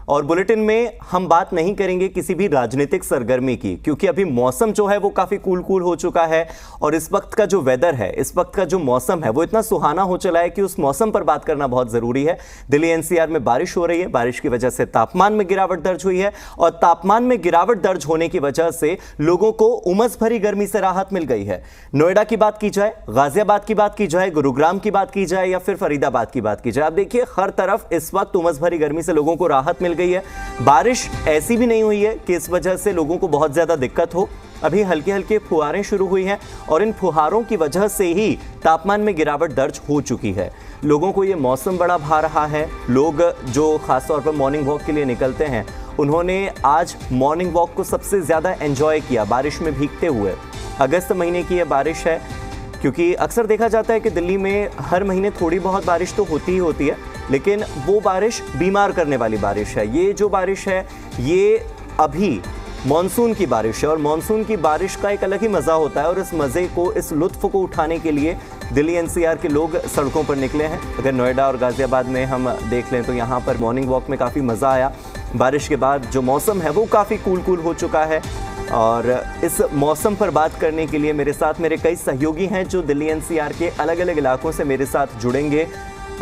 और बुलेटिन में हम बात नहीं करेंगे किसी भी राजनीतिक सरगर्मी की, क्योंकि अभी मौसम जो है वो काफी कूल हो चुका है और इस वक्त का जो वेदर है, इस वक्त का जो मौसम है वो इतना सुहाना हो चला है कि उस मौसम पर बात करना बहुत जरूरी है। दिल्ली एनसीआर में बारिश हो रही है, बारिश की वजह से तापमान में गिरावट दर्ज हुई है और तापमान में गिरावट दर्ज होने की वजह से लोगों को उमस भरी गर्मी से राहत मिल गई है। नोएडा की बात की जाए, गाजियाबाद की बात की जाए, गुरुग्राम की बात की जाए या फिर फरीदाबाद की बात की जाए, आप देखिए हर तरफ इस वक्त उमस भरी गर्मी से लोगों को राहत मिल गई है। बारिश ऐसी भी नहीं हुई है कि इस वजह से लोगों को बहुत ज्यादा दिक्कत हो। अभी हल्के हल्के फुहारें शुरू हुई हैं और इन फुहारों की वजह से ही तापमान में गिरावट दर्ज हो चुकी है। लोगों को ये मौसम बड़ा भा रहा है। लोग जो खासतौर पर मॉर्निंग वॉक के लिए निकलते हैं, उन्होंने आज मॉर्निंग वॉक को सबसे ज्यादा एंजॉय किया बारिश में भीगते हुए। अगस्त महीने की यह बारिश है, क्योंकि अक्सर देखा जाता है कि दिल्ली में हर महीने थोड़ी बहुत बारिश तो होती ही होती है, लेकिन वो बारिश बीमार करने वाली बारिश है। ये जो बारिश है ये अभी मॉनसून की बारिश है और मॉनसून की बारिश का एक अलग ही मज़ा होता है और इस मज़े को, इस लुत्फ को उठाने के लिए दिल्ली एनसीआर के लोग सड़कों पर निकले हैं। अगर नोएडा और गाजियाबाद में हम देख लें तो यहाँ पर मॉर्निंग वॉक में काफ़ी मज़ा आया। बारिश के बाद जो मौसम है वो काफ़ी कूल हो चुका है और इस मौसम पर बात करने के लिए मेरे साथ मेरे कई सहयोगी हैं जो दिल्ली एनसीआर के अलग अलग इलाकों से मेरे साथ जुड़ेंगे,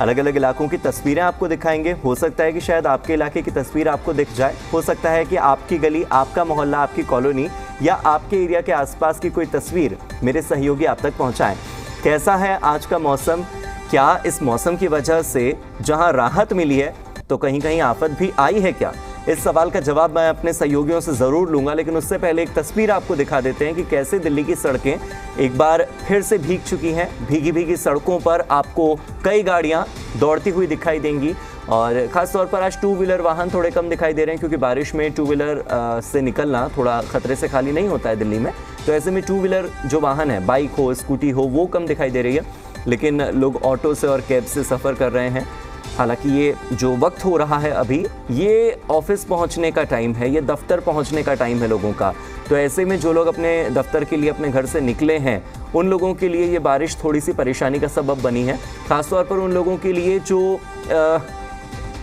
अलग अलग इलाकों की तस्वीरें आपको दिखाएंगे। हो सकता है कि शायद आपके इलाके की तस्वीर आपको दिख जाए, हो सकता है कि आपकी गली, आपका मोहल्ला, आपकी कॉलोनी या आपके एरिया के आसपास की कोई तस्वीर मेरे सहयोगी आप तक पहुंचाएं। कैसा है आज का मौसम? क्या इस मौसम की वजह से जहां राहत मिली है तो कहीं कहीं आफत भी आई है क्या? इस सवाल का जवाब मैं अपने सहयोगियों से ज़रूर लूंगा, लेकिन उससे पहले एक तस्वीर आपको दिखा देते हैं कि कैसे दिल्ली की सड़कें एक बार फिर से भीग चुकी हैं। भीगी भीगी सड़कों पर आपको कई गाड़ियां दौड़ती हुई दिखाई देंगी और ख़ास तौर पर आज टू व्हीलर वाहन थोड़े कम दिखाई दे रहे हैं, क्योंकि बारिश में टू व्हीलर से निकलना थोड़ा खतरे से खाली नहीं होता है दिल्ली में। तो ऐसे में टू व्हीलर जो वाहन है, बाइक हो, स्कूटी हो, वो कम दिखाई दे रही है, लेकिन लोग ऑटो से और कैब से सफ़र कर रहे हैं। हालांकि ये जो वक्त हो रहा है अभी, ये ऑफिस पहुंचने का टाइम है, ये दफ्तर पहुंचने का टाइम है लोगों का। तो ऐसे में जो लोग अपने दफ्तर के लिए अपने घर से निकले हैं, उन लोगों के लिए ये बारिश थोड़ी सी परेशानी का सबब बनी है। खासतौर पर उन लोगों के लिए जो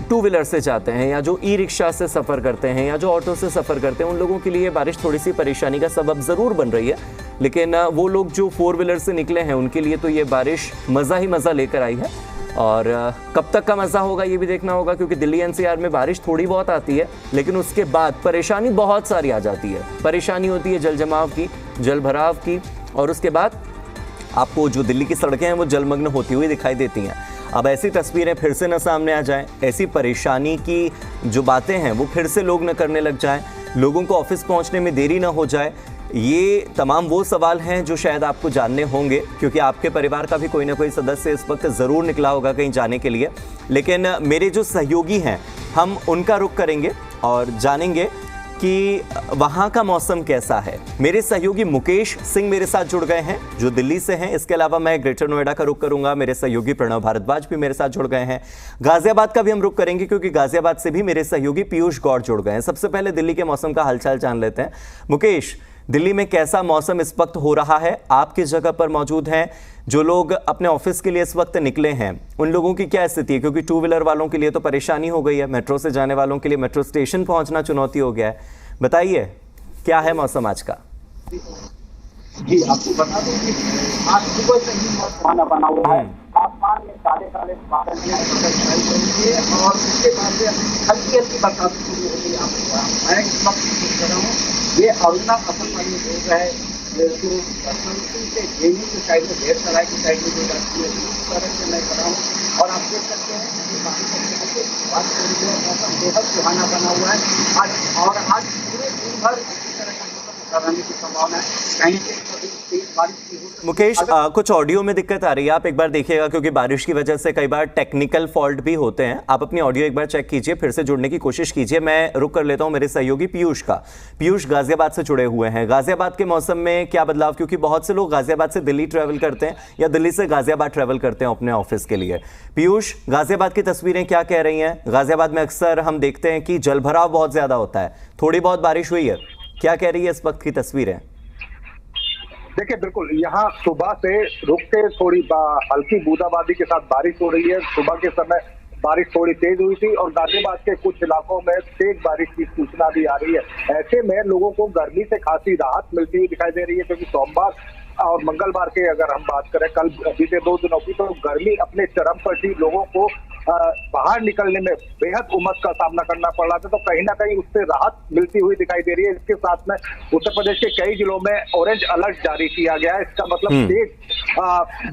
टू व्हीलर से जाते हैं या जो ई रिक्शा से सफ़र करते हैं या जो ऑटो से सफ़र करते हैं, उन लोगों के लिए बारिश थोड़ी सी परेशानी का सबब ज़रूर बन रही है। लेकिन वो लोग जो फोर व्हीलर से निकले हैं, उनके लिए तो ये बारिश मज़ा ही मज़ा लेकर आई है। और कब तक का मज़ा होगा ये भी देखना होगा, क्योंकि दिल्ली एनसीआर में बारिश थोड़ी बहुत आती है, लेकिन उसके बाद परेशानी बहुत सारी आ जाती है। परेशानी होती है जल जमाव की, जल भराव की, और उसके बाद आपको जो दिल्ली की सड़कें हैं वो जलमग्न होती हुई दिखाई देती हैं। अब ऐसी तस्वीरें फिर से न सामने आ जाएं, ऐसी परेशानी की जो बातें हैं वो फिर से लोग न करने लग जाएं, लोगों को ऑफिस पहुंचने में देरी ना हो जाए। ये तमाम वो सवाल हैं जो शायद आपको जानने होंगे, क्योंकि आपके परिवार का भी कोई ना कोई सदस्य इस वक्त ज़रूर निकला होगा कहीं जाने के लिए। लेकिन मेरे जो सहयोगी हैं, हम उनका रुख करेंगे और जानेंगे कि वहाँ का मौसम कैसा है। मेरे सहयोगी मुकेश सिंह मेरे साथ जुड़ गए हैं जो दिल्ली से हैं। इसके अलावा मैं ग्रेटर नोएडा का रुख करूंगा, मेरे सहयोगी प्रणव भारद्वाज भी मेरे साथ जुड़ गए हैं। गाजियाबाद का भी हम रुख करेंगे, क्योंकि गाजियाबाद से भी मेरे सहयोगी पीयूष गौड़ जुड़ गए हैं। सबसे पहले दिल्ली के मौसम का हालचाल जान लेते हैं। मुकेश, दिल्ली में कैसा मौसम इस वक्त हो रहा है? आप किस जगह पर मौजूद हैं? जो लोग अपने ऑफिस के लिए इस वक्त निकले हैं, उन लोगों की क्या स्थिति है? क्योंकि टू व्हीलर वालों के लिए तो परेशानी हो गई है, मेट्रो से जाने वालों के लिए मेट्रो स्टेशन पहुंचना चुनौती हो गया है। बताइए क्या है मौसम आज का? जी, आपको बता दूं कि आज सुबह से ही मौसम बना हुआ है। तापमान में काले काले बादल हैं और उसके बाद से हल्की हल्की बरसात शुरू हो गई। मैं इस वक्त देख रहा हूँ, ये अरुणा असलवानी रोड है जो असनपुर से जेनी की साइड में, ढेर सराय की साइड में जो जाती है, उस तरह से मैं खड़ा हूँ। और आप देख सकते हैं कि बात हो रही है, मौसम बेहद सुहाना बना हुआ है आज। और आज पूरे दिन भर इसी तरह का मौसम रहने की संभावना है। कहीं से कभी तेज बारिश की हो। मुकेश, कुछ ऑडियो में दिक्कत आ रही है, आप एक बार देखिएगा, क्योंकि बारिश की वजह से कई बार टेक्निकल फॉल्ट भी होते हैं। आप अपनी ऑडियो एक बार चेक कीजिए, फिर से जुड़ने की कोशिश कीजिए। मैं रुक कर लेता हूं मेरे सहयोगी पीयूष का। पीयूष गाजियाबाद से जुड़े हुए हैं। गाजियाबाद के मौसम में क्या बदलाव? क्योंकि बहुत से लोग गाजियाबाद से दिल्ली ट्रैवल करते हैं या दिल्ली से गाजियाबाद ट्रैवल करते हैं अपने ऑफिस के लिए। पीयूष, गाजियाबाद की तस्वीरें क्या कह रही हैं? गाजियाबाद में अक्सर हम देखते हैं कि जलभराव बहुत ज्यादा होता है, थोड़ी बहुत बारिश हुई है, क्या कह रही है इस वक्त की तस्वीरें? देखिए, बिल्कुल यहाँ सुबह से रुक के थोड़ी हल्की बूंदाबांदी के साथ बारिश हो रही है। सुबह के समय बारिश थोड़ी तेज हुई थी और गाजियाबाद के कुछ इलाकों में तेज बारिश की सूचना भी आ रही है। ऐसे में लोगों को गर्मी से खासी राहत मिलती हुई दिखाई दे रही है, क्योंकि सोमवार और मंगलवार के अगर हम बात करें कल बीते 2 दिनों की, तो गर्मी अपने चरम पर थी। लोगों को बाहर निकलने में बेहद उमस का सामना करना पड़ रहा था, तो कहीं ना कहीं उससे राहत मिलती हुई दिखाई दे रही है। इसके साथ में उत्तर प्रदेश के कई जिलों में ऑरेंज अलर्ट जारी किया गया है। इसका मतलब तेज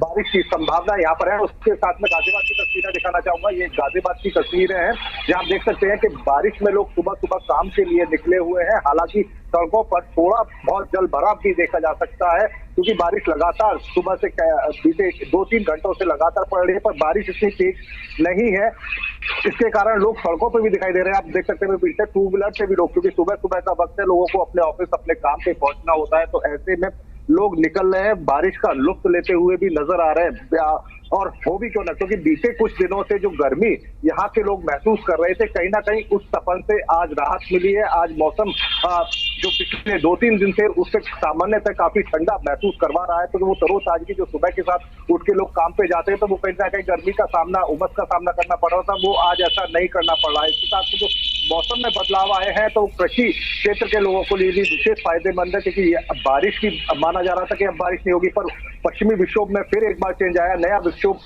बारिश की संभावना यहाँ पर है। उसके साथ में गाजियाबाद की तस्वीरें दिखाना चाहूंगा। ये गाजियाबाद की तस्वीरें हैं जहाँ आप देख सकते हैं कि बारिश में लोग सुबह सुबह काम के लिए निकले हुए हैं। हालांकि सड़कों पर थोड़ा बहुत जल भराव भी देखा जा सकता है, क्योंकि बारिश लगातार सुबह से बीते 2-3 घंटों से लगातार पड़ रही है, पर बारिश इतनी तेज नहीं है। इसके कारण लोग सड़कों पर भी दिखाई दे रहे हैं। आप देख सकते हैं पीछे 2 व्हीलर से भी लोग, क्योंकि सुबह सुबह का वक्त है, लोगों को अपने ऑफिस अपने काम पे पहुंचना होता है, तो ऐसे में लोग निकल रहे हैं, बारिश का लुत्फ लेते हुए भी नजर आ रहे हैं। और हो भी क्यों ना, क्योंकि बीते कुछ दिनों से जो गर्मी यहाँ के लोग महसूस कर रहे थे, कहीं ना कहीं उस तपन से आज राहत मिली है। आज मौसम जो पिछले 2-3 दिन से उससे सामान्य से काफी ठंडा महसूस करवा रहा है, तो वो तरोताजगी जो सुबह के साथ उठ के लोग काम पे जाते हैं, तो वो कहीं ना कहीं गर्मी का सामना, उमस का सामना करना पड़ रहा था, वो आज ऐसा नहीं करना पड़ रहा है। इसके साथ जो मौसम में बदलाव आए हैं, तो कृषि क्षेत्र के लोगों को लिए भी विशेष फायदेमंद है, क्योंकि बारिश की माना जा रहा था कि अब बारिश नहीं होगी, पर पश्चिमी विक्षोभ में फिर एक बार चेंज आया, नया विक्षोभ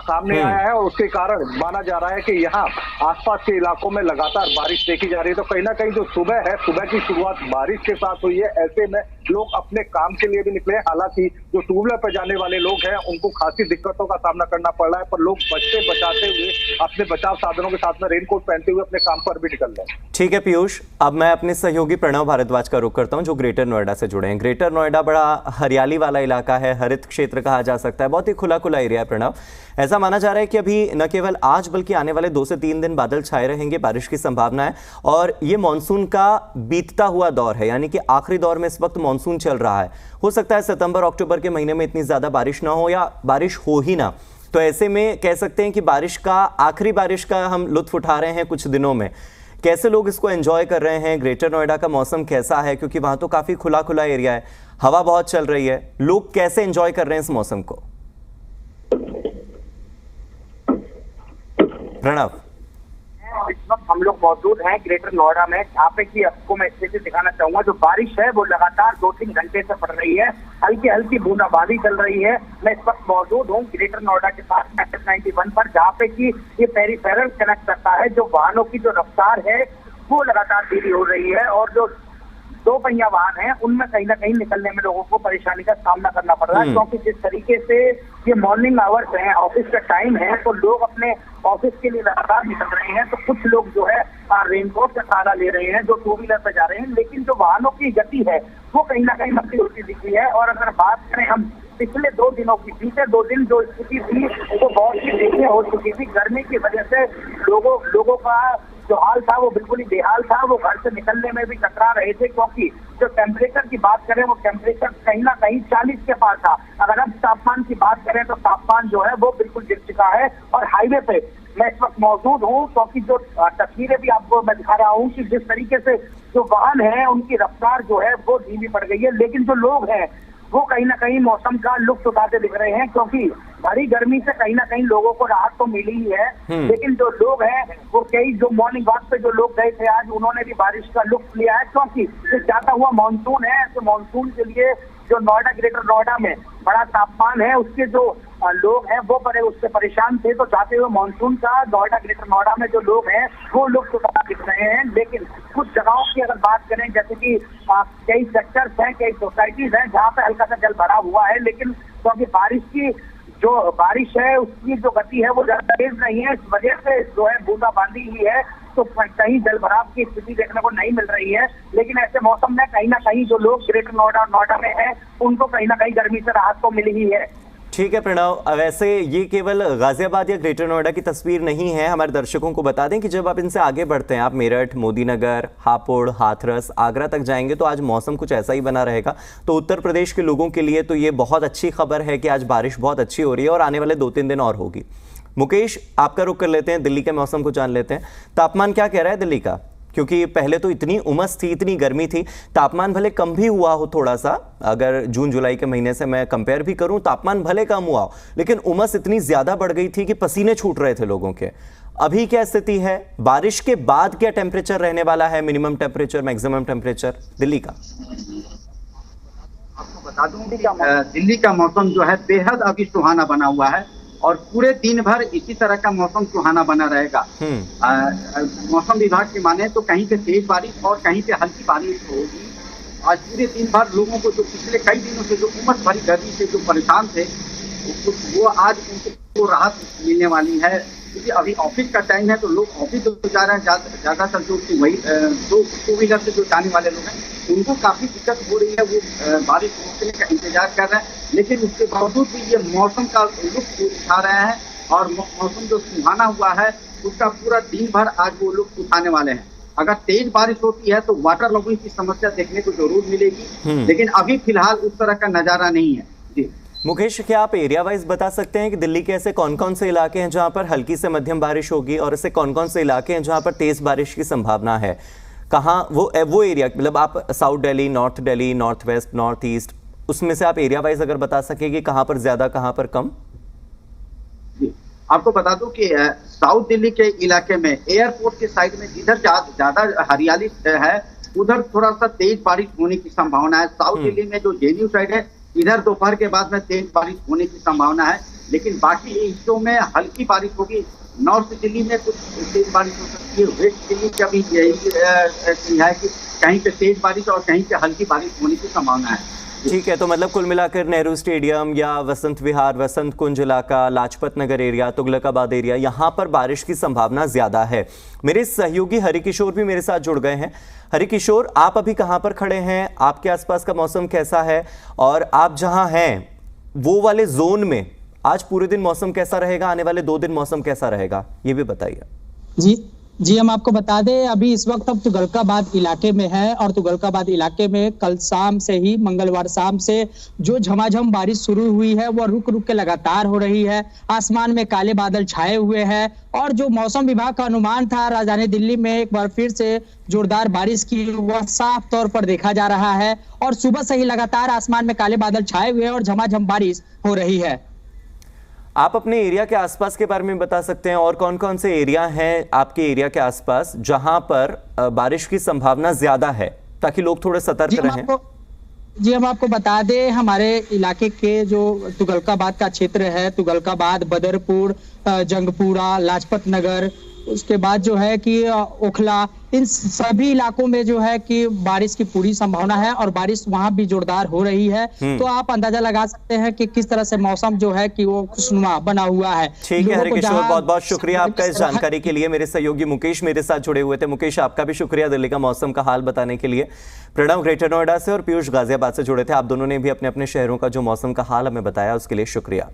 सामने आया है, और उसके कारण माना जा रहा है कि यहाँ आसपास के इलाकों में लगातार बारिश देखी जा रही है। तो कहीं ना कहीं जो सुबह है, सुबह की शुरुआत बारिश के साथ हुई है। ऐसे में लोग अपने काम के लिए भी निकले। हालांकि जो 2 व्हीलर पर जाने वाले लोग हैं, उनको खासी दिक्कतों का सामना करना पड़ रहा है, पर लोग बचते बचाते हुए अपने बचाव साधनों के साथ में रेनकोट पहनते हुए अपने काम पर भी निकल रहे हैं। ठीक है पीयूष, अब मैं अपने सहयोगी प्रणव भारद्वाज का रुख करता हूं, जो ग्रेटर नोएडा से जुड़े हैं। ग्रेटर नोएडा बड़ा हरियाली वाला इलाका है, हरित क्षेत्र कहा जा सकता है, बहुत ही खुला खुला एरिया है। प्रणव, ऐसा माना जा रहा है कि अभी न केवल आज बल्कि आने वाले 2 से 3 दिन बादल छाए रहेंगे, बारिश की संभावना है, और ये मानसून का बीतता हुआ दौर है, यानी कि आखिरी दौर में इस वक्त मानसून चल रहा है। हो सकता है सितंबर अक्टूबर के महीने में इतनी ज्यादा बारिश ना हो, या बारिश हो ही ना, तो ऐसे में कह सकते हैं कि बारिश का, आखिरी बारिश का हम लुत्फ उठा रहे हैं कुछ दिनों में। कैसे लोग इसको एंजॉय कर रहे हैं? ग्रेटर नोएडा का मौसम कैसा है? क्योंकि वहां तो काफी खुला खुला एरिया है, हवा बहुत चल रही है, लोग कैसे एंजॉय कर रहे हैं इस मौसम को? प्रणव, इस वक्त हम लोग मौजूद हैं ग्रेटर नोएडा में, जहाँ पे कि आपको मैं स्थिति दिखाना चाहूंगा। जो बारिश है वो लगातार 2-3 घंटे से पड़ रही है, हल्की हल्की बूंदाबांदी चल रही है। मैं इस वक्त मौजूद हूँ ग्रेटर नोएडा के पास SS91 पर, जहाँ पे कि ये पेरिफेरल कनेक्ट करता है। जो वाहनों की जो रफ्तार है वो लगातार धीमी हो रही है, और जो 2 पहिया वाहन है उनमें कहीं ना कहीं निकलने में लोगों को परेशानी का सामना करना पड़ रहा है, क्योंकि जिस तरीके से ये मॉर्निंग आवर्स हैं, ऑफिस का टाइम है, तो लोग अपने ऑफिस के लिए लगातार निकल रहे हैं। तो कुछ लोग जो है रेनकोट का सहारा ले रहे हैं, जो 2 व्हीलर पर जा रहे हैं, लेकिन जो वाहनों की गति है वो कहीं ना कहीं मचली होती दिख रही है। और अगर बात करें हम पिछले 2 दिनों की, बीते 2 दिन जो स्थिति थी वो बहुत ही देखने हो चुकी थी। गर्मी की वजह से लोगों का जो हाल था वो बिल्कुल ही बेहाल था। वो घर से निकलने में भी कतरा रहे थे, क्योंकि जो टेम्परेचर की बात करें वो टेम्परेचर कहीं ना कहीं 40 के पास था। अगर अब तापमान की बात करें तो तापमान जो है वो बिल्कुल गिर चुका है। और हाईवे पे मैं इस वक्त मौजूद हूँ, क्योंकि जो तस्वीरें भी आपको मैं दिखा रहा हूँ कि जिस तरीके से जो वाहन है उनकी रफ्तार जो है वो धीमी पड़ गई है, लेकिन जो लोग हैं वो कहीं ना कहीं मौसम का लुत्फ उठाते दिख रहे हैं, क्योंकि भारी गर्मी से कहीं ना कहीं लोगों को राहत तो मिली ही है। लेकिन जो लोग हैं वो कई जो मॉर्निंग वॉक पे जो लोग गए थे आज, उन्होंने भी बारिश का लुत्फ लिया है, क्योंकि जो जाता हुआ मानसून है, तो मानसून के लिए जो नोएडा, ग्रेटर नोएडा में बड़ा तापमान है, उसके जो लोग हैं वो उससे परेशान थे। तो जाते हुए मानसून का नोएडा, ग्रेटर नोएडा में जो लोग हैं वो लोग तो दिख रहे हैं। लेकिन कुछ जगहों की अगर बात करें, जैसे कि कई सेक्टर्स हैं, कई सोसाइटीज हैं जहाँ पे हल्का सा जल भरा हुआ है, लेकिन क्योंकि बारिश है उसकी जो गति है वो ज्यादा तेज नहीं है, इस वजह से जो है बूंदाबांदी ही है, तो कहीं जल भराव की स्थिति देखने को नहीं मिल रही है। लेकिन ऐसे मौसम में कहीं ना कहीं जो लोग ग्रेटर नोएडा में है उनको कहीं ना कहीं गर्मी से राहत तो मिली ही है। ठीक है प्रणव, वैसे ये केवल गाजियाबाद या ग्रेटर नोएडा की तस्वीर नहीं है। हमारे दर्शकों को बता दें कि जब आप इनसे आगे बढ़ते हैं, आप मेरठ, मोदीनगर, हापुड़, हाथरस, आगरा तक जाएंगे, तो आज मौसम कुछ ऐसा ही बना रहेगा। तो उत्तर प्रदेश के लोगों के लिए तो ये बहुत अच्छी खबर है कि आज बारिश बहुत अच्छी हो रही है और आने वाले 2-3 दिन और होगी। मुकेश, आपका रुख कर लेते हैं, दिल्ली के मौसम को जान लेते हैं। तापमान क्या कह रहा है दिल्ली का? क्योंकि पहले तो इतनी उमस थी, इतनी गर्मी थी, तापमान भले कम भी हुआ हो थोड़ा सा, अगर जून जुलाई के महीने से मैं कंपेयर भी करूं, तापमान भले कम हुआ हो, लेकिन उमस इतनी ज्यादा बढ़ गई थी कि पसीने छूट रहे थे लोगों के। अभी क्या स्थिति है, बारिश के बाद क्या टेम्परेचर रहने वाला है, minimum temperature, maximum temperature Delhi का? आपको बता दूं कि दिल्ली का मौसम जो है बेहद अभी सुहाना बना हुआ है और पूरे दिन भर इसी तरह का मौसम सुहाना बना रहेगा। मौसम विभाग की माने तो कहीं पे तेज बारिश और कहीं पे हल्की बारिश होगी। आज पूरे दिन भर लोगों को जो पिछले कई दिनों से जो उमस भरी गर्मी से जो परेशान थे वो आज उनको राहत मिलने वाली है, क्योंकि अभी ऑफिस का टाइम है तो लोग ऑफिस तो जा रहे हैं। ज्यादातर जो वही टू व्हीलर से जो जाने वाले लोग हैं उनको काफी दिक्कत हो रही है, वो बारिश रुकने का इंतजार कर रहे हैं, लेकिन उसके बावजूद भी ये मौसम का लुत्फ उठा रहे हैं और मौसम जो सुहाना हुआ है उसका पूरा दिन भर आज वो लुत्फ उठाने वाले हैं। अगर तेज बारिश होती है तो वाटर लॉगिंग की समस्या देखने को जरूर मिलेगी, लेकिन अभी फिलहाल उस तरह का नजारा नहीं है। जी मुकेश, क्या आप एरिया वाइज बता सकते हैं कि दिल्ली के ऐसे कौन कौन से इलाके हैं जहां पर हल्की से मध्यम बारिश होगी और ऐसे कौन कौन से इलाके हैं जहां पर तेज बारिश की संभावना है? कहाँ वो एरिया, मतलब आप south Delhi, north west, north east, उसमें से आप एरिया वाइज अगर बता सके कि कहाँ पर ज्यादा कहाँ पर कम? आपको बता दूं कि साउथ दिल्ली के इलाके में एयरपोर्ट के साइड में जिधर ज्यादा हरियाली है उधर थोड़ा सा तेज बारिश होने की संभावना है। साउथ दिल्ली में जो जेएनयू साइड है इधर दोपहर के बाद में तेज बारिश होने की संभावना है, लेकिन बाकी हिस्सों में हल्की बारिश होगी। नॉर्थ दिल्ली में कुछ तेज बारिश हो सकती है। वेस्ट दिल्ली का भी यही है कि कहीं पे तेज बारिश और कहीं पे हल्की बारिश होने की संभावना है। ठीक है, तो मतलब कुल मिलाकर नेहरू स्टेडियम या वसंत विहार, वसंत कुंज इलाका, लाजपत नगर एरिया, तुगलकाबाद एरिया, यहाँ पर बारिश की संभावना ज्यादा है। मेरे सहयोगी हरिकिशोर भी मेरे साथ जुड़ गए हैं। हरिकिशोर, आप अभी कहाँ पर खड़े हैं? आपके आसपास का मौसम कैसा है? और आप जहाँ हैं वो वाले जोन में आज पूरे दिन मौसम कैसा रहेगा? आने वाले 2 दिन मौसम कैसा रहेगा, ये भी बताइए। जी हम आपको बता दें, अभी इस वक्त हम तुगलकाबाद इलाके में हैं और तुगलकाबाद इलाके में कल शाम से ही, मंगलवार शाम से जो झमाझम बारिश शुरू हुई है वो रुक रुक के लगातार हो रही है। आसमान में काले बादल छाए हुए हैं और जो मौसम विभाग का अनुमान था राजधानी दिल्ली में एक बार फिर से जोरदार बारिश की, वह साफ तौर पर देखा जा रहा है और सुबह से ही लगातार आसमान में काले बादल छाए हुए हैं और झमाझम बारिश हो रही है। आप अपने एरिया के आसपास के बारे में बता सकते हैं और कौन कौन से एरिया हैं आपके एरिया के आसपास जहां पर बारिश की संभावना ज्यादा है, ताकि लोग थोड़े सतर्क रहें? जी हम आपको बता दें, हमारे इलाके के जो तुगलकाबाद का क्षेत्र है, तुगलकाबाद, बदरपुर, जंगपुरा, लाजपत नगर, उसके बाद जो है कि ओखला, इन सभी इलाकों में जो है कि बारिश की पूरी संभावना है और बारिश वहां भी जोरदार हो रही है। तो आप अंदाजा लगा सकते हैं कि किस तरह से मौसम जो है कि वो खुशनुमा बना हुआ है। ठीक है हरिकिशोर, बहुत बहुत शुक्रिया आपका इस जानकारी के लिए। मेरे सहयोगी मुकेश मेरे साथ जुड़े हुए थे। मुकेश, आपका भी शुक्रिया दिल्ली का मौसम का हाल बताने के लिए। प्रणव ग्रेटर नोएडा से और पीयूष गाजियाबाद से जुड़े थे। आप दोनों ने भी अपने अपने शहरों का जो मौसम का हाल हमें बताया उसके लिए शुक्रिया।